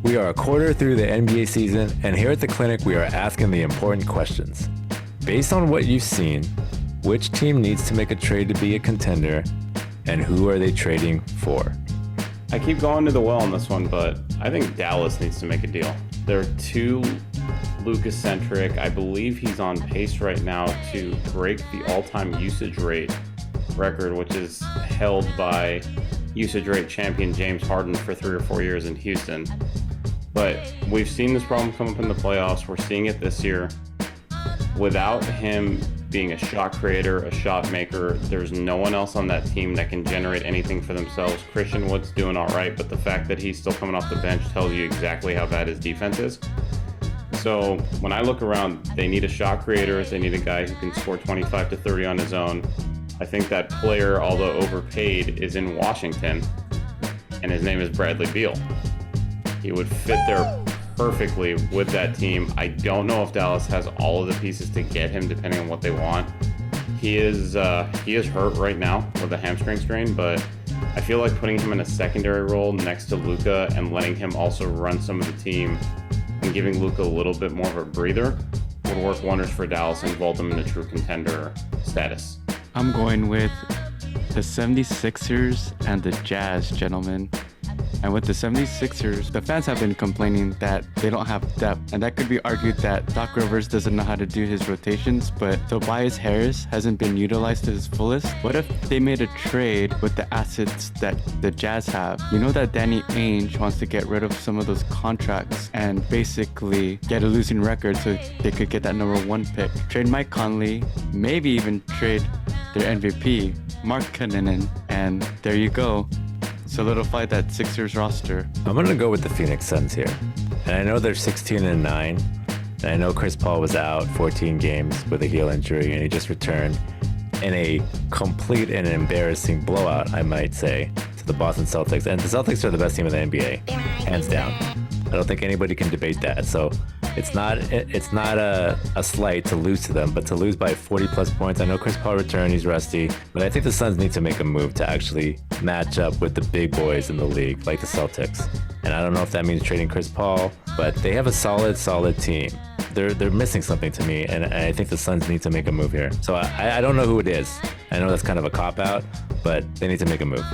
We are a quarter through the NBA season, and here at the clinic, we are asking the important questions. Based on what you've seen, which team needs to make a trade to be a contender, and who are they trading for? I keep going to the well on this one, but I think Dallas needs to make a deal. They're too Luka-centric. I believe he's on pace right now to break the all-time usage rate record, which is held by usage rate champion James Harden for 3 or 4 years in Houston. But we've seen this problem come up in the playoffs. We're seeing it this year. Without him being a shot creator, a shot maker, there's no one else on that team that can generate anything for themselves. Christian Wood's doing all right, but the fact that he's still coming off the bench tells you exactly how bad his defense is. So when I look around, they need a shot creator. They need a guy who can score 25 to 30 on his own. I think that player, although overpaid, is in Washington, and his name is Bradley Beal. He would fit there perfectly with that team. I don't know if Dallas has all of the pieces to get him, depending on what they want. He is hurt right now with a hamstring strain, but I feel like putting him in a secondary role next to Luka and letting him also run some of the team and giving Luka a little bit more of a breather would work wonders for Dallas and vault them in a true contender status. I'm going with the 76ers and the Jazz, gentlemen. And with the 76ers, the fans have been complaining that they don't have depth. And that could be argued that Doc Rivers doesn't know how to do his rotations, but Tobias Harris hasn't been utilized to his fullest. What if they made a trade with the assets that the Jazz have? You know that Danny Ainge wants to get rid of some of those contracts and basically get a losing record so they could get that number 1 pick. Trade Mike Conley, maybe even trade their MVP, Mark Cunanan, and there you go. Solidify that Sixers roster. I'm going to go with the Phoenix Suns here. And I know they're 16-9. And I know Chris Paul was out 14 games with a heel injury, and he just returned in a complete and embarrassing blowout, I might say, to the Boston Celtics. And the Celtics are the best team in the NBA, hands down. I don't think anybody can debate that. So it's not a slight to lose to them, but to lose by 40 plus points. I know Chris Paul returned, he's rusty, but I think the Suns need to make a move to actually match up with the big boys in the league, like the Celtics. And I don't know if that means trading Chris Paul, but they have a solid team. They're missing something to me, and I think the Suns need to make a move here. So I don't know who it is. I know that's kind of a cop-out, but they need to make a move.